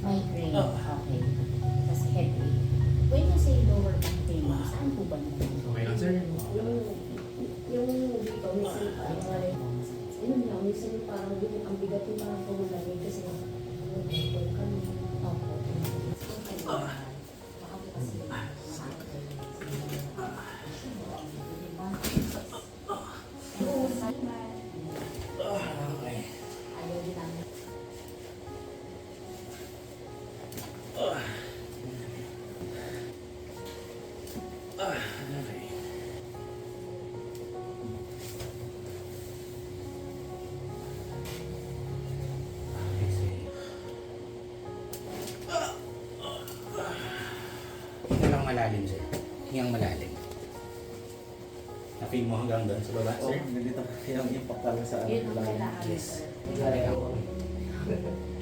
Migraine, okay. Tapos headache. When you say lower back pain, saan po ba naman? Okay lang, sir. Yung dito, minsan parang, yun lang, minsan parang yung ang bigat yung parang pumalamig kasi nagpapol kami. Opo. Baka po kasi Okay. ayaw din namin. Okay. Hinga lang malalim, sir. Hingang malalim. Na-feel mo hanggang doon sa baba, Oh, sir? ganito yung impact talaga sa ano. Yun ang kailangan, Yes. sir. Hinga lang.